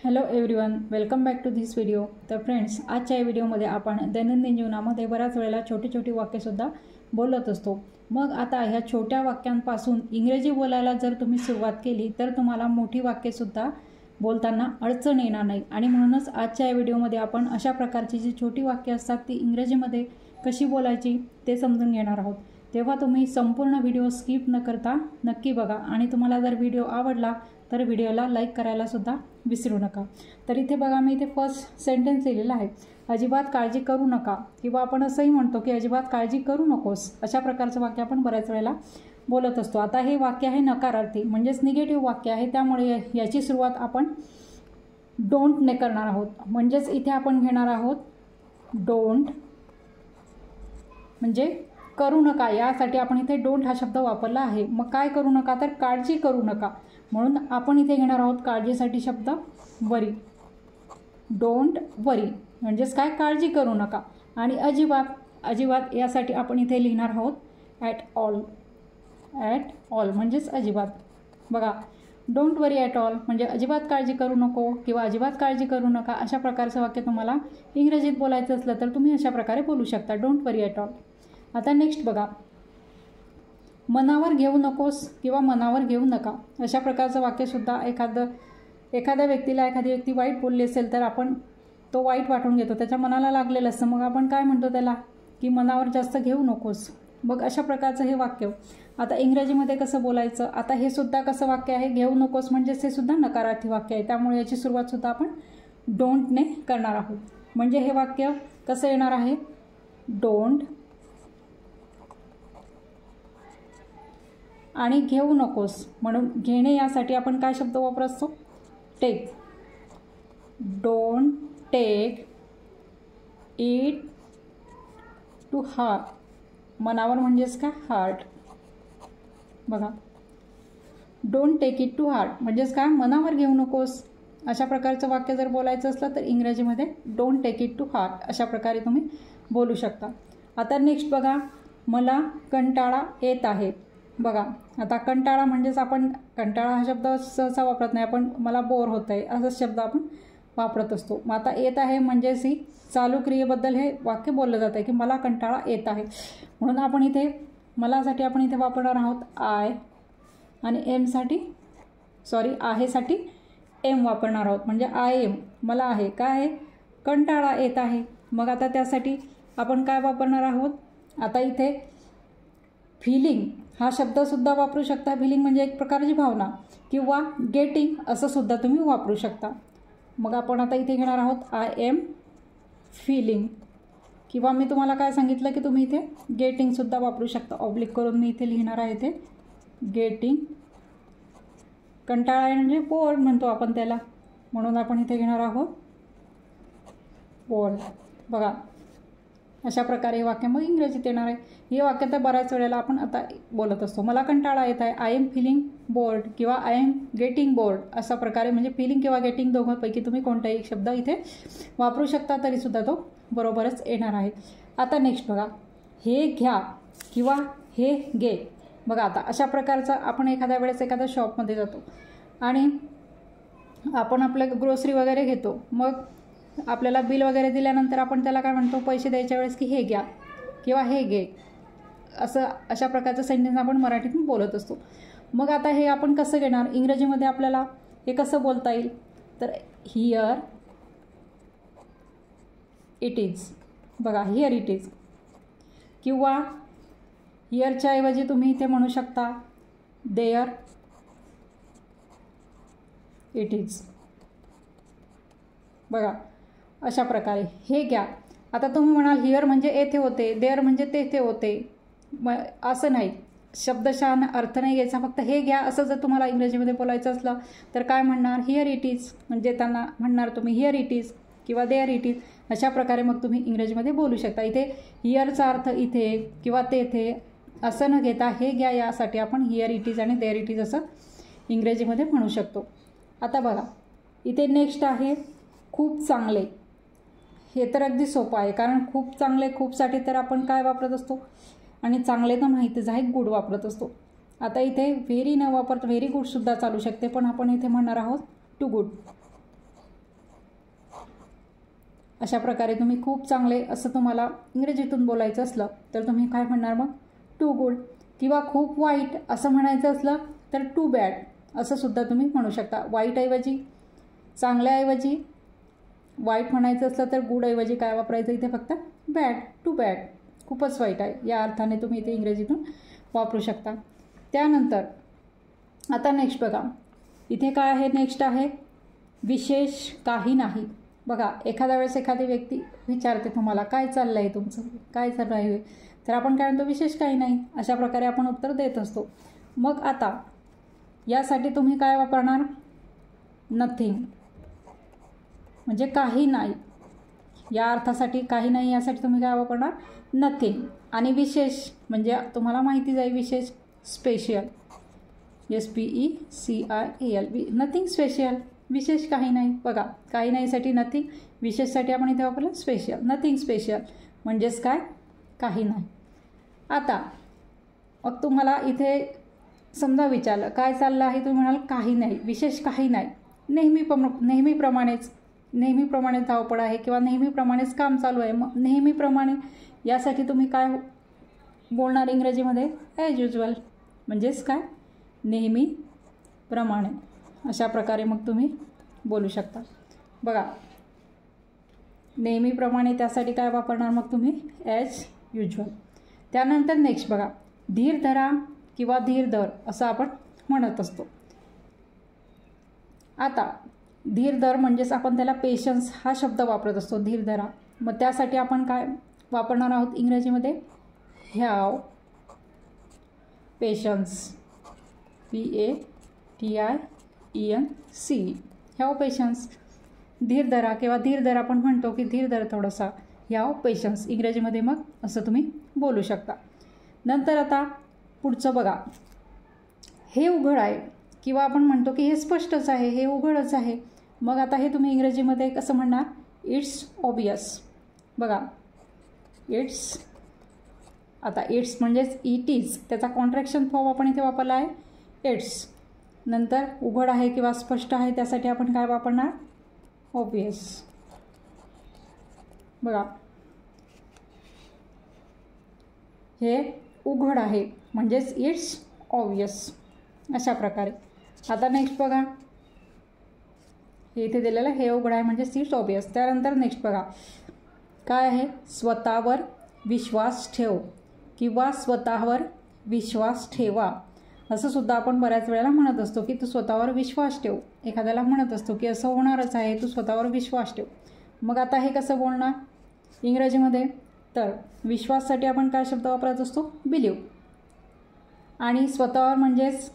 Hello everyone, welcome back to this video. तर friends, आजच्या या व्हिडिओमध्ये आपण दैनंदिन जीवनामध्ये बऱ्याच वेळेला छोटी छोटी वाक्यसुद्धा बोलत असतो। मग आता ह्या छोट्या वाक्यांपासून इंग्रजी बोलायला जर तुम्ही सुरुवात केली तर तुम्हाला मोठी वाक्यसुद्धा बोलताना अडचण येणार नाही। आणि म्हणूनच आजच्या या व्हिडिओमध्ये आपण अशा प्रकारची जी छोटी वाक्य असतात ती इंग्रजीमध्ये कशी बोलायची ते समजून घेणार आहोत। तेव्हा तुम्ही संपूर्ण व्हिडिओ स्किप न करता नक्की बघा। आणि तुम्हाला जर व्हिडिओ आवडला तर व्हिडिओला लाईक करायला सुद्धा विसरू नका। तर इथे बघा, मी इथे फर्स्ट सेंटेन्स लिहिलेला आहे, अजिबात काळजी करू नका, किंवा आपण असंही म्हणतो की अजिबात काळजी करू नकोस। अशा प्रकारचं वाक्य आपण बऱ्याच वेळेला बोलत असतो। आता हे वाक्य आहे नकारार्थी, म्हणजेच निगेटिव्ह वाक्य आहे, त्यामुळे याची सुरुवात आपण डोंटने करणार आहोत। म्हणजेच इथे आपण घेणार आहोत डोंट, म्हणजे करू नका, यासाठी आपण इथे डोंट हा शब्द वापरला आहे। मग काय करू नका, तर काळजी करू नका, म्हणून आपण इथे घेणार आहोत काळजीसाठी शब्द वरी। डोंट वरी म्हणजेच काय, काळजी करू नका। आणि अजिबात, अजिबात यासाठी आपण इथे लिहिणार आहोत ॲट ऑल। ॲट ऑल म्हणजेच अजिबात। बघा, डोंट वरी ॲट ऑल म्हणजे अजिबात काळजी करू नको किंवा अजिबात काळजी करू नका। अशा प्रकारचं वाक्य तुम्हाला इंग्रजीत बोलायचं असलं तर तुम्ही अशा प्रकारे बोलू शकता, डोंट वरी ॲट ऑल। आता नेक्स्ट बघा, मनावर घेऊ नकोस किंवा मनावर घेऊ नका। अशा प्रकारचं वाक्यसुद्धा एखाद्या व्यक्तीला एखादी व्यक्ती वाईट बोलली असेल तर आपण तो वाईट वाटून घेतो, त्याच्या मनाला लागलेलं असतं, मग आपण काय म्हणतो त्याला की मनावर जास्त घेऊ नकोस। मग अशा प्रकारचं हे वाक्य आता इंग्रजीमध्ये कसं बोलायचं। आता हे सुद्धा कसं वाक्य आहे, घेऊ नकोस म्हणजेच हे सुद्धा नकारार्थी वाक्य आहे, त्यामुळे याची सुरुवातसुद्धा आपण डोंटने करणार आहोत। म्हणजे हे वाक्य कसं येणार आहे, डोंट आणि घेऊ नकोस, म्हणून घेणे यासाठी आपण काय शब्द वापरत असतो, take. Don't take it to heart, मनावर म्हणजेच काय, हार्ट। बघा, don't take it to heart म्हणजेच काय, मनावर घेऊ नकोस। अशा प्रकारचं वाक्य जर बोलायचं असलं तर इंग्रजीमध्ये don't take it to heart अशा प्रकारे तुम्ही बोलू शकता। आता नेक्स्ट बघा, मला कंटाळा येत आहे। बघा, आता कंटाळा म्हणजेच आपण कंटाळा हा शब्द सहसा वापरत नाही, आपण मला बोर होत आहे असा शब्द आपण वापरत असतो। मग आता येत आहे म्हणजेच ही चालू क्रियेबद्दल हे वाक्य बोललं जातं की मला कंटाळा येत आहे, म्हणून आपण इथे मलासाठी आपण इथे वापरणार आहोत आय, आणि आहेसाठी एम वापरणार आहोत। म्हणजे आय एम, मला आहे काय आहे, कंटाळा येत आहे। मग आता त्यासाठी आपण काय वापरणार आहोत, आता इथे फीलिंग हा शब्दसुद्धा वापरू शकता। फीलिंग म्हणजे एक प्रकारची भावना, किंवा गेटिंग असं सुद्धा तुम्ही वापरू शकता। मग आपण आता इथे घेणार आहोत आय एम फीलिंग, किंवा मी तुम्हाला काय सांगितलं की तुम्ही इथे गेटिंगसुद्धा वापरू शकता। ऑब्लिक करून मी इथे लिहिणार आहे ते गेटिंग। कंटाळा म्हणजे बोर म्हणतो आपण त्याला, म्हणून आपण इथे घेणार आहोत बोर। बघा, अशा प्रकारे हे वाक्य मग इंग्रजीत येणार आहे। हे वाक्य तर बऱ्याच वेळेला आपण आता बोलत असतो, मला कंटाळा येत आहे, आय एम फिलिंग बोर्ड किंवा आय एम गेटिंग बोर्ड अशा प्रकारे। म्हणजे फिलिंग किंवा गेटिंग दोघांपैकी तुम्ही कोणताही एक शब्द इथे वापरू शकता, तरीसुद्धा तो बरोबरच येणार आहे। आता नेक्स्ट बघा, हे घ्या किंवा हे घे। बघा, आता अशा प्रकारचं आपण एखाद्या वेळेस एखाद्या शॉपमध्ये जातो आणि आपण आपलं ग्रोसरी वगैरे घेतो, मग आपल्याला बिल वगैरे दिल्यानंतर आपण त्याला काय म्हणतो, पैसे द्यायच्या वेळेस की हे घ्या किंवा हे घे, अशा प्रकारचं सेंटेन्स आपण मराठीतून बोलत असतो। मग आता हे आपण कसं घेणार, इंग्रजीमध्ये आपल्याला हे कसं बोलता येईल, तर हिअर इट इज। बघा, हिअर इट इज, किंवा हिअरच्या ऐवजी तुम्ही इथे म्हणू शकता देअर इट इज। बघा, अशा प्रकारे हे घ्या। आता तुम्ही म्हणाल हिअर म्हणजे येथे होते, देअर म्हणजे तेथे होते, असं नाही, शब्दशः अर्थ नाही घ्यायचा, फक्त हे घ्या असं जर तुम्हाला इंग्रजीमध्ये बोलायचं असलं तर काय म्हणणार, हिअर इट इज, म्हणजे त्यांना म्हणणार तुम्ही हिअर इट इज किंवा देअर इट इज। अशा प्रकारे मग तुम्ही इंग्रजीमध्ये बोलू शकता। इथे हिअरचा अर्थ इथे किंवा तेथे असं न घेता हे घ्या यासाठी आपण हिअर इट इज आणि देअर इट इज असं इंग्रजीमध्ये म्हणू शकतो। आता बघा, इथे नेक्स्ट आहे खूप चांगले। हे तर अगदी सोपं आहे, कारण खूप चांगले, खूपसाठी तर आपण काय वापरत असतो, आणि चांगले तर माहितीच आहे गुड वापरत असतो। आता इथे व्हेरी न वापरता व्हेरी गुडसुद्धा चालू शकते, पण आपण इथे म्हणणार आहोत टू गुड। अशा प्रकारे तुम्ही खूप चांगले असं तुम्हाला इंग्रजीतून बोलायचं असलं तर तुम्ही काय म्हणणार मग टू गुड. किंवा खूप वाईट असं म्हणायचं असलं तर टू बॅड असं सुद्धा तुम्ही म्हणू शकता. वाईटऐवजी चांगल्याऐवजी वाईट म्हणायचं असलं तर गुडऐवजी काय वापरायचं इथे फक्त बॅड, टू बॅड, खूपच वाईट आहे या अर्थाने तुम्ही इथे इंग्रजीतून वापरू शकता. त्यानंतर आता नेक्स्ट बघा इथे काय आहे, नेक्स्ट आहे विशेष काही नाही. बघा एखाद्या वेळेस एखादी व्यक्ती विचारते तुम्हाला काय चाललं आहे तुमचं, काय चाललं आहे, तर आपण काय म्हणतो विशेष काही नाही. अशा प्रकारे आपण उत्तर देत असतो. मग आता यासाठी तुम्ही काय वापरणार, नथिंग म्हणजे काही नाही. या अर्थासाठी काही नाही यासाठी तुम्ही काय वापरणार, नथिंग. आणि विशेष म्हणजे तुम्हाला माहितीच आहे विशेष, स्पेशल, SPECIAL, नथिंग स्पेशल, विशेष काही नाही. बघा काही नाहीसाठी नथिंग, विशेषसाठी आपण इथे वापरलं स्पेशल, नथिंग स्पेशल म्हणजेच काय, काही नाही. आता मग तुम्हाला इथे समजा विचारलं काय चाललं आहे, तुम्ही म्हणाल काही नाही, विशेष काही नाही, नेहमीप्रमाणेच धावपळ आहे किंवा नेहमीप्रमाणेच काम चालू आहे. मग नेहमीप्रमाणे यासाठी तुम्ही काय बोलणार इंग्रजीमध्ये, ॲज युजल म्हणजेच काय, नेहमीप्रमाणे. अशा प्रकारे मग तुम्ही बोलू शकता. बघा नेहमीप्रमाणे त्यासाठी काय वापरणार मग तुम्ही, ॲज युजल. त्यानंतर नेक्स्ट बघा धीर धरा किंवा धीर धर असं आपण म्हणत असतो. आता धीर धर म्हणजेच आपण त्याला पेशन्स हा शब्द वापरत असतो, धीर धरा. मग त्यासाठी आपण काय वापरणार आहोत इंग्रजीमध्ये, have patience, PATIENC, have patience. धीर धरा किंवा धीर धर आपण म्हणतो की धीर धर थोडासा, हॅव पेशन्स इंग्रजीमध्ये मग असं तुम्ही बोलू शकता. नंतर आता पुढचं बघा, हे उघड आहे किंवा आपण म्हणतो की हे स्पष्टच आहे, हे उघडच आहे. मग आता हे तुम्ही इंग्रजीमध्ये कसं म्हणणार, इट्स ऑबियस. बघा इट्स, आता इट्स म्हणजेच इट इज, त्याचा कॉन्ट्रॅक्शन फॉर्म आपण इथे वापरला आहे इट्स. नंतर उघड आहे किंवा स्पष्ट आहे त्यासाठी आपण काय वापरणार, ऑबियस. बघा हे उघड आहे म्हणजेच इट्स ऑबियस. अशा प्रकारे. आता नेक्स्ट बघा हे इथे दिलेलं हे उघड आहे म्हणजेच इट्स ऑबियस. त्यानंतर नेक्स्ट बघा काय आहे, स्वतःवर विश्वास ठेव किंवा स्वतःवर विश्वास ठेवा असं सुद्धा आपण बऱ्याच वेळेला म्हणत असतो की तू स्वतःवर विश्वास ठेव. एखाद्याला म्हणत असतो की असं होणारच आहे, तू स्वतःवर विश्वास ठेव. मग आता हे कसं बोलणार इंग्रजीमध्ये, तर विश्वाससाठी आपण काय शब्द वापरत असतो, बिलीव. आणि स्वतःवर म्हणजेच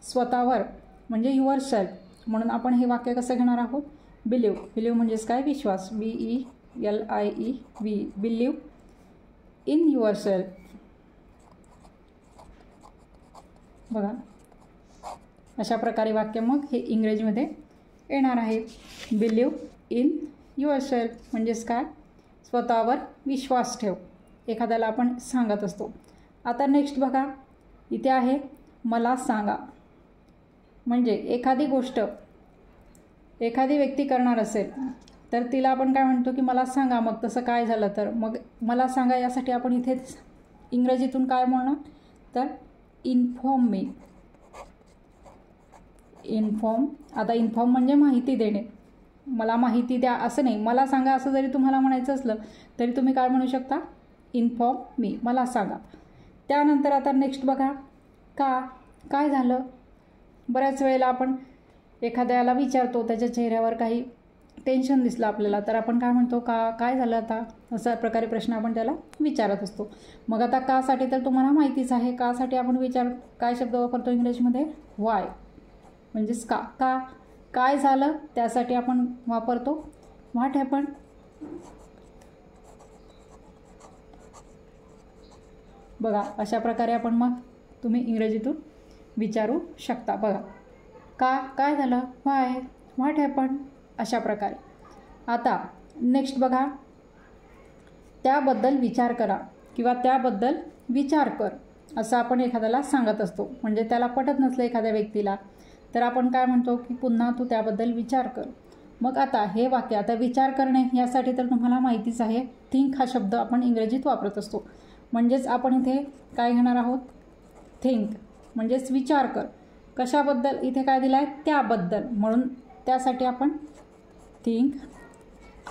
स्वतःवर म्हणजे युअर सेल्फ, म्हणून आपण हे वाक्य कसं घेणार आहोत, बिलीव. बिलीव म्हणजेच काय, विश्वास, BELIEV, believe in your self. बघा अशा प्रकारे वाक्य मग हे इंग्रजीमध्ये येणार आहे, बिलीव इन युअर सेल्फ म्हणजेच काय, स्वतःवर विश्वास ठेव. एखाद्याला आपण सांगत असतो. आता नेक्स्ट बघा इथे आहे मला सांगा. म्हणजे एखादी गोष्ट एखादी व्यक्ती करणार असेल तर तिला आपण काय म्हणतो की मला सांगा. मग तसं काय झालं तर मग मला सांगा यासाठी आपण इथे इंग्रजीतून काय म्हणणार, तर इन्फॉर्म मी. इन्फॉर्म, आता इन्फॉर्म म्हणजे माहिती देणे, मला माहिती द्या असं नाही, मला सांगा असं जरी तुम्हाला म्हणायचं असलं तरी तुम्ही काय म्हणू शकता, इन्फॉर्म मी, मला सांगा. त्यानंतर आता नेक्स्ट बघा काय झालं. बऱ्याच वेळेला आपण एखाद्याला विचारतो, त्याच्या चेहऱ्यावर काही टेन्शन दिसलं आपल्याला, तर आपण काय म्हणतो, काय झालं आता, अशा प्रकारे प्रश्न आपण त्याला विचारत असतो. मग आता कासाठी तर तुम्हाला माहितीच आहे, कासाठी आपण काय शब्द वापरतो इंग्रजीमध्ये, वाय. म्हणजेच काय झालं त्यासाठी आपण वापरतो व्हॉट हॅपन. बघा अशा प्रकारे आपण मग तुम्ही इंग्रजीतून विचारू शकता. बघा काय झालं, व्हाय, व्हॉट हॅपन, अशा प्रकारे. आता नेक्स्ट बघा त्याबद्दल विचार करा किंवा त्याबद्दल विचार कर असं आपण एखाद्याला सांगत असतो. म्हणजे त्याला पटत नसलं एखाद्या व्यक्तीला तर आपण काय म्हणतो की पुन्हा तू त्याबद्दल विचार कर. मग आता हे वाक्य, आता विचार करणे यासाठी तर तुम्हाला माहितीच आहे, थिंक हा शब्द आपण इंग्रजीत वापरत असतो. म्हणजेच आपण इथे काय घेणार आहोत, थिंक म्हणजेच विचार कर. कशाबद्दल, इथे काय दिलं आहे, त्याबद्दल, म्हणून त्यासाठी आपण थिंक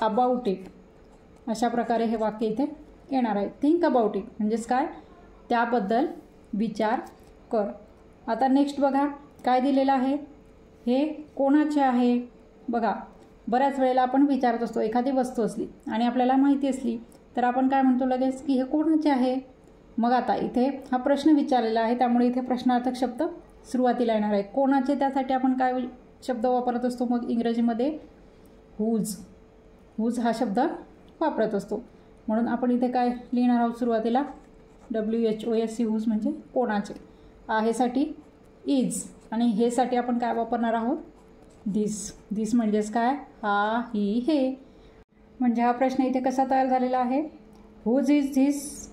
अबाउट इट अशा प्रकारे हे वाक्य इथे येणार आहे. थिंक अबाउट इट म्हणजेच काय, त्याबद्दल विचार कर. आता नेक्स्ट बघा काय दिलेलं आहे, हे कोणाचे आहे. बघा बऱ्याच वेळेला आपण विचारत असतो, एखादी वस्तू असली आणि आपल्याला माहिती असली तर आपण काय म्हणतो लगेच की हे कोणाचे आहे. मग आता इथे हा प्रश्न विचारलेला आहे, त्यामुळे इथे प्रश्नार्थक शब्द सुरुवातीला येणार आहे. कोणाचे, त्यासाठी आपण काय शब्द वापरत असतो मग इंग्रजीमध्ये, हुज. हुज हा शब्द वापरत असतो. म्हणून आपण इथे काय लिहिणार आहोत सुरुवातीला, WHOSE, हुज म्हणजे कोणाचे. आहेसाठी इज, आणि हेसाठी आपण काय वापरणार आहोत, दिस. दिस म्हणजेच काय, हा, ही, हे. म्हणजे हा प्रश्न इथे कसा तयार झालेला आहे, whose is this.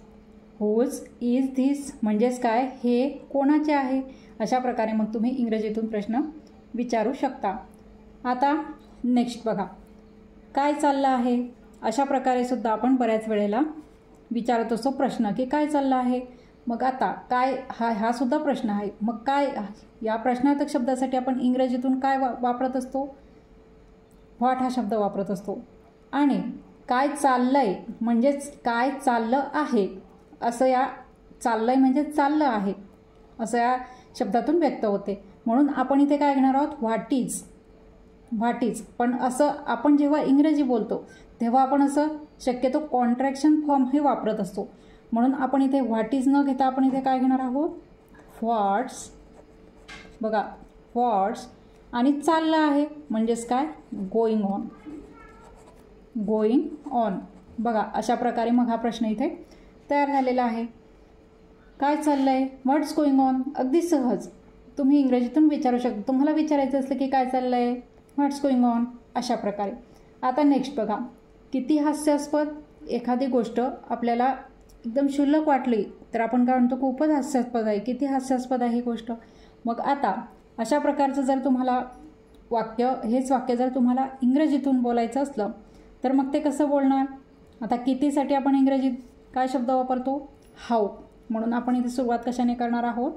Whose is this म्हणजेच काय, हे कोणाचे आहे. अशा प्रकारे मग तुम्ही इंग्रजीतून प्रश्न विचारू शकता. आता नेक्स्ट बघा, काय चाललं आहे. अशा प्रकारे सुद्धा आपण बऱ्याच वेळेला विचारत असतो प्रश्न की काय चाललं आहे. मग आता काय, हा सुद्धा प्रश्न आहे. मग काय, या प्रश्नार्थक शब्दासाठी आपण इंग्रजीतून काय वापरत असतो, व्हॉट हा शब्द वापरत असतो. आणि काय चाललंय म्हणजेच काय चाललं आहे, असं या चाललंय म्हणजे चाललं आहे असं या शब्दातून व्यक्त होते. म्हणून आपण इथे काय घेणार आहोत, व्हॉट इज. What is. पण असं आपण जेव्हा इंग्रजी बोलतो तेव्हा आपण असं शक्यतो कॉन्ट्रॅक्शन फॉर्म हे वापरत असतो. म्हणून आपण इथे व्हॉट इज न घेता आपण इथे काय घेणार आहोत, व्हॉट्स. बघा व्हॉट्स, आणि चाललं आहे म्हणजेच काय, गोईंग ऑन. Going on. बघा अशा प्रकारे मग हा प्रश्न इथे तयार झालेला आहे. काय चाललं आहे, व्हॉट्स गोईंग ऑन. अगदी सहज तुम्ही इंग्रजीतून विचारू शकता. तुम्हाला विचारायचं असलं की काय चाललं आहे, व्हॉट्स गोईंग ऑन, अशा प्रकारे. आता नेक्स्ट बघा, किती हास्यास्पद. एखादी गोष्ट आपल्याला एकदम क्षुल्लक वाटली तर आपण काय म्हणतो, खूपच हास्यास्पद आहे, किती हास्यास्पद आहे ही गोष्ट. मग आता अशा प्रकारचं जर तुम्हाला वाक्य, हेच वाक्य जर तुम्हाला इंग्रजीतून बोलायचं असलं तर मग ते कसं बोलणार. आता कितीसाठी आपण इंग्रजीत काय शब्द वापरतो, हाऊ. म्हणून आपण इथे सुरुवात कशाने करणार आहोत,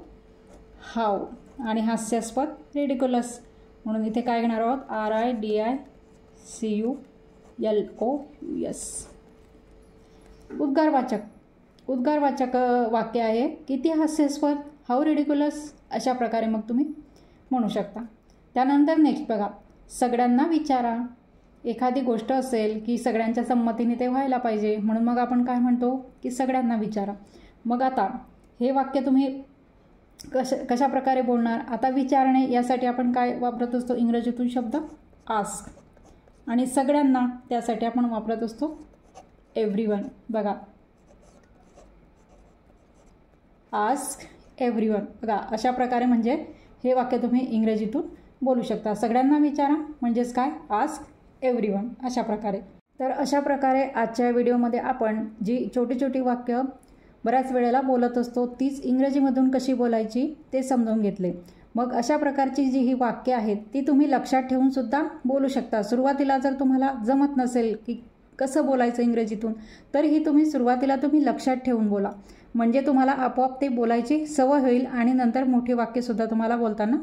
हाऊ. आणि हास्यास्पद, रिडिक्युलस. म्हणून इथे काय घेणार आहोत, RIDICULOUS. उद्गारवाचक वाक्य आहे, किती हास्यास्पद, हाऊ रिडिक्युलस. अशा प्रकारे मग तुम्ही म्हणू शकता. त्यानंतर नेक्स्ट बघा, सगळ्यांना विचारा. एखादी गोष्ट असेल की सगळ्यांच्या संमतीने ते व्हायला पाहिजे, म्हणून मग आपण काय म्हणतो की सगळ्यांना विचारा. मग आता हे वाक्य तुम्ही कशा प्रकारे बोलणार. आता विचारणे यासाठी आपण काय वापरत असतो इंग्रजीतून शब्द, आस्क. आणि सगळ्यांना त्यासाठी आपण वापरत असतो एव्हरीवन. बघा आस्क एव्हरीवन. बघा अशा प्रकारे म्हणजे हे वाक्य तुम्ही इंग्रजीतून बोलू शकता. सगळ्यांना विचारा म्हणजेच काय, आस्क एव्हरीवन, अशा प्रकारे. तर अशा प्रकारे आजच्या व्हिडिओमध्ये आपण जी छोटी छोटी वाक्य बऱ्याच वेळेला बोलत असतो तीच इंग्रजीमधून कशी बोलायची ते समजून घेतले. मग अशा प्रकारची जी ही वाक्य आहेत ती तुम्ही लक्षात ठेवून सुद्धा बोलू शकता. सुरुवातीला जर तुम्हाला जमत नसेल की कसं बोलायचं इंग्रजीतून, तर ही सुरुवातीला तुम्ही लक्षात ठेवून बोला, म्हणजे तुम्हाला आपोआप ते बोलायची सवय होईल आणि नंतर मोठी वाक्यसुद्धा तुम्हाला बोलताना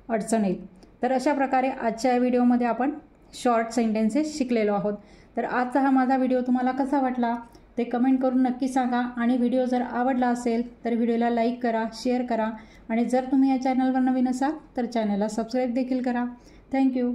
अडचण येईल. तर अशा प्रकारे आजच्या व्हिडिओमध्ये आपण शॉर्ट सेंटेन्सेस शिकलेलो आहोत. तर आजचा हा माझा व्हिडिओ तुम्हाला कसा वाटला ते कमेंट करून नक्की सांगा. आणि व्हिडिओ जर आवडला असेल तर व्हिडिओला लाईक करा, शेअर करा, आणि जर तुम्ही या चॅनलवर नवीन असाल तर चॅनलला सबस्क्राईब देखील करा. थँक्यू.